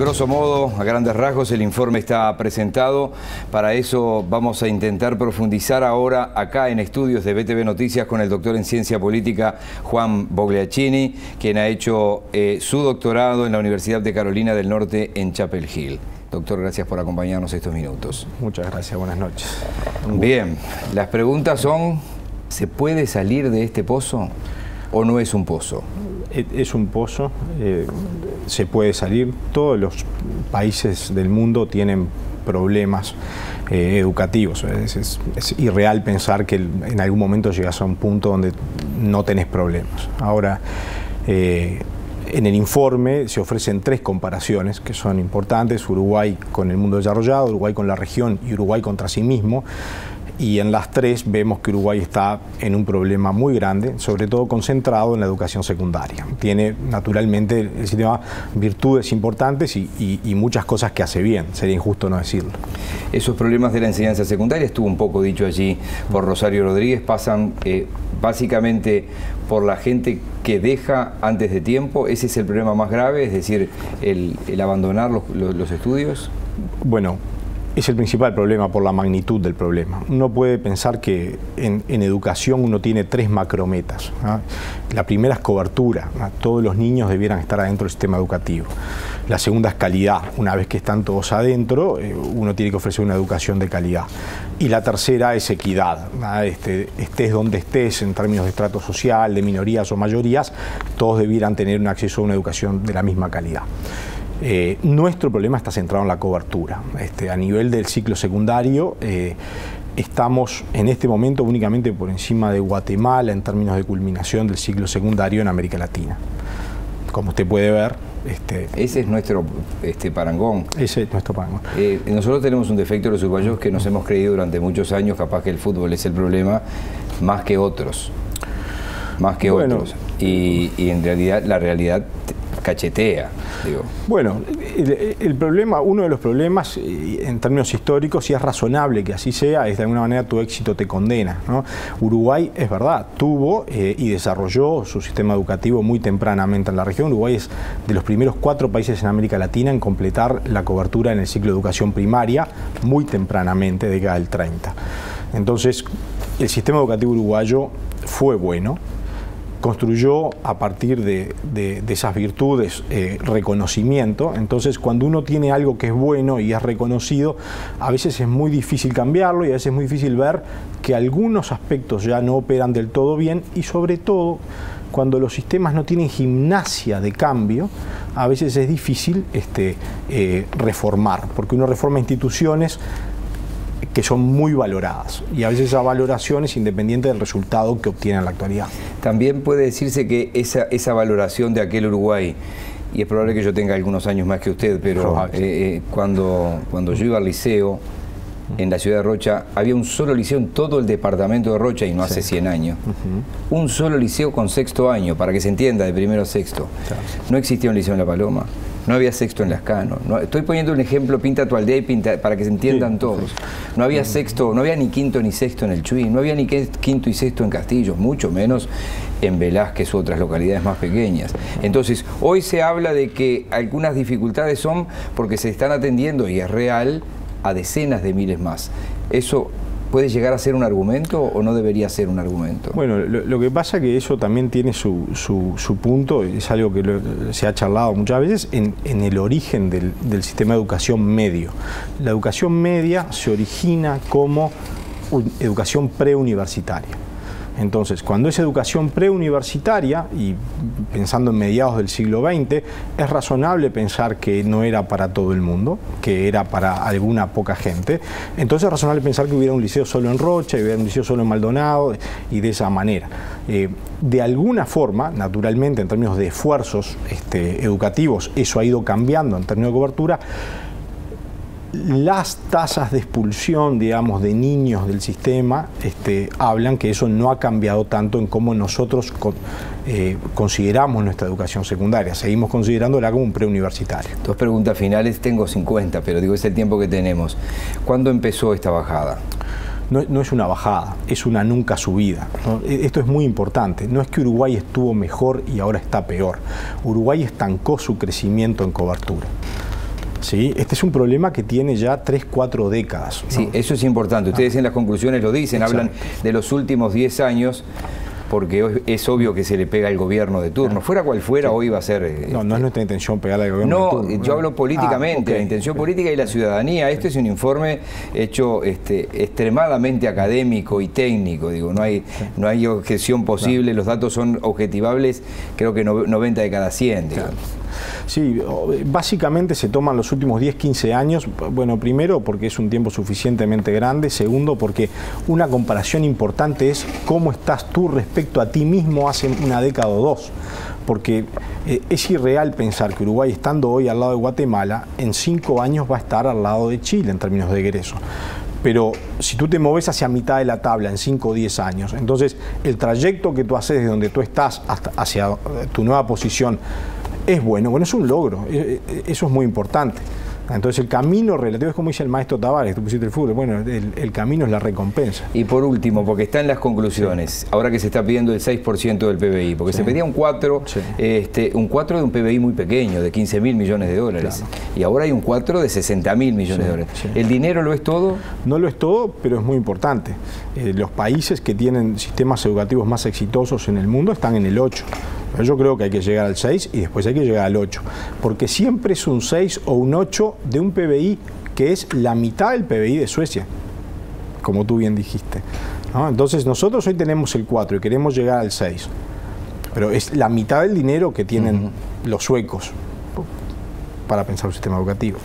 grosso modo, a grandes rasgos, el informe está presentado. Para eso vamos a intentar profundizar ahora acá en estudios de BTV Noticias con el doctor en Ciencia Política Juan Bogliacchini, quien ha hecho su doctorado en la Universidad de Carolina del Norte en Chapel Hill. Doctor, gracias por acompañarnos estos minutos. Muchas gracias, buenas noches. Bien, las preguntas son, ¿se puede salir de este pozo o no es un pozo? Es un pozo, se puede salir. Todos los países del mundo tienen problemas educativos. Es irreal pensar que en algún momento llegas a un punto donde no tenés problemas. Ahora, en el informe se ofrecen 3 comparaciones que son importantes: Uruguay con el mundo desarrollado, Uruguay con la región y Uruguay contra sí mismo. Y en las 3 vemos que Uruguay está en un problema muy grande, sobre todo concentrado en la educación secundaria. Tiene naturalmente el sistema virtudes importantes y muchas cosas que hace bien, sería injusto no decirlo. Esos problemas de la enseñanza secundaria, estuvo un poco dicho allí por Rosario Rodríguez, pasan básicamente por la gente que deja antes de tiempo. ¿Ese es el problema más grave, es decir, el abandonar los estudios? Bueno, es el principal problema por la magnitud del problema. Uno puede pensar que en educación uno tiene 3 macrometas, ¿no? La primera es cobertura, ¿no? Todos los niños debieran estar adentro del sistema educativo. La segunda es calidad. Una vez que están todos adentro, uno tiene que ofrecer una educación de calidad. Y la tercera es equidad, ¿no? Estés donde estés en términos de estrato social, de minorías o mayorías, todos debieran tener un acceso a una educación de la misma calidad. Nuestro problema está centrado en la cobertura. A nivel del ciclo secundario, estamos en este momento únicamente por encima de Guatemala en términos de culminación del ciclo secundario en América Latina. Como usted puede ver, ese es nuestro parangón. Ese es nuestro parangón. Nosotros tenemos un defecto los uruguayos que nos hemos creído durante muchos años, capaz que el fútbol es el problema, más que otros. Y en realidad, la realidad cachetea, digo. Bueno, el problema, uno de los problemas en términos históricos, y es razonable que así sea, es de alguna manera tu éxito te condena, ¿no? Uruguay, es verdad, tuvo y desarrolló su sistema educativo muy tempranamente en la región. Uruguay es de los primeros 4 países en América Latina en completar la cobertura en el ciclo de educación primaria muy tempranamente, década del 30. Entonces, el sistema educativo uruguayo fue bueno. Construyó a partir de esas virtudes reconocimiento. Entonces, cuando uno tiene algo que es bueno y es reconocido, a veces es muy difícil cambiarlo y a veces es muy difícil ver que algunos aspectos ya no operan del todo bien, y sobre todo cuando los sistemas no tienen gimnasia de cambio, a veces es difícil reformar, porque uno reforma instituciones que son muy valoradas, y a veces esa valoración es independiente del resultado que obtiene en la actualidad. También puede decirse que esa valoración de aquel Uruguay, y es probable que yo tenga algunos años más que usted, pero cuando yo iba al liceo en la ciudad de Rocha, había un solo liceo en todo el departamento de Rocha, y no hace 100 años. Un solo liceo con 6º año, para que se entienda, de primero a sexto. No existía un liceo en La Paloma. No había sexto en Lascano. No, estoy poniendo un ejemplo, pinta tu aldea y para que se entiendan todos. No había sexto, no había ni quinto ni sexto en el Chuy, no había ni quinto y sexto en Castillo, mucho menos en Velázquez u otras localidades más pequeñas. Entonces, hoy se habla de que algunas dificultades son porque se están atendiendo, y es real, a decenas de miles más. ¿Eso puede llegar a ser un argumento o no debería ser un argumento? Bueno, lo que pasa es que eso también tiene su punto, es algo que se ha charlado muchas veces, en el origen del sistema de educación medio. La educación media se origina como educación preuniversitaria. Entonces, cuando es educación preuniversitaria, y pensando en mediados del siglo XX, es razonable pensar que no era para todo el mundo, que era para alguna poca gente. Entonces es razonable pensar que hubiera un liceo solo en Rocha, y hubiera un liceo solo en Maldonado, y de esa manera. De alguna forma, naturalmente, en términos de esfuerzos educativos, eso ha ido cambiando en términos de cobertura. Las tasas de expulsión, digamos, de niños del sistema hablan que eso no ha cambiado tanto en cómo nosotros consideramos nuestra educación secundaria. Seguimos considerándola como un preuniversitario. 2 preguntas finales, tengo 50, pero digo, es el tiempo que tenemos. ¿Cuándo empezó esta bajada? No es una bajada, es una nunca subida, ¿no? Esto es muy importante. No es que Uruguay estuvo mejor y ahora está peor. Uruguay estancó su crecimiento en cobertura. ¿Sí? Este es un problema que tiene ya 3, 4 décadas, ¿no? Sí, eso es importante. Ustedes en las conclusiones lo dicen, Exacto. hablan de los últimos 10 años, porque es obvio que se le pega al gobierno de turno. Fuera cual fuera, sí. Hoy va a ser... No, no es nuestra intención pegarle al gobierno de turno. No, yo hablo políticamente, okay. La intención política y la ciudadanía. Este es un informe hecho extremadamente académico y técnico. Digo, no hay objeción posible, los datos son objetivables, creo que 90 de cada 100. Digo. Claro. Sí, básicamente se toman los últimos 10, 15 años, bueno, primero porque es un tiempo suficientemente grande, segundo porque una comparación importante es cómo estás tú respecto a ti mismo hace una década o dos, porque es irreal pensar que Uruguay, estando hoy al lado de Guatemala, en 5 años va a estar al lado de Chile en términos de egreso. Pero si tú te moves hacia mitad de la tabla en 5 o 10 años, entonces el trayecto que tú haces de donde tú estás hacia tu nueva posición es bueno, es un logro, eso es muy importante. Entonces el camino relativo es como dice el maestro Tavares, tú pusiste el fútbol, bueno, el camino es la recompensa. Y por último, porque está en las conclusiones, sí. Ahora que se está pidiendo el 6% del PBI, porque sí. Se pedía un 4, sí. Un 4 de un PBI muy pequeño, de 15.000 millones de dólares, claro. Y ahora hay un 4 de 60.000 millones de dólares. Sí. ¿El dinero lo es todo? No lo es todo, pero es muy importante. Los países que tienen sistemas educativos más exitosos en el mundo están en el 8. Yo creo que hay que llegar al 6 y después hay que llegar al 8, porque siempre es un 6 o un 8 de un PBI que es la mitad del PBI de Suecia, como tú bien dijiste, ¿no? Entonces nosotros hoy tenemos el 4 y queremos llegar al 6, pero es la mitad del dinero que tienen los suecos para pensar un sistema educativo.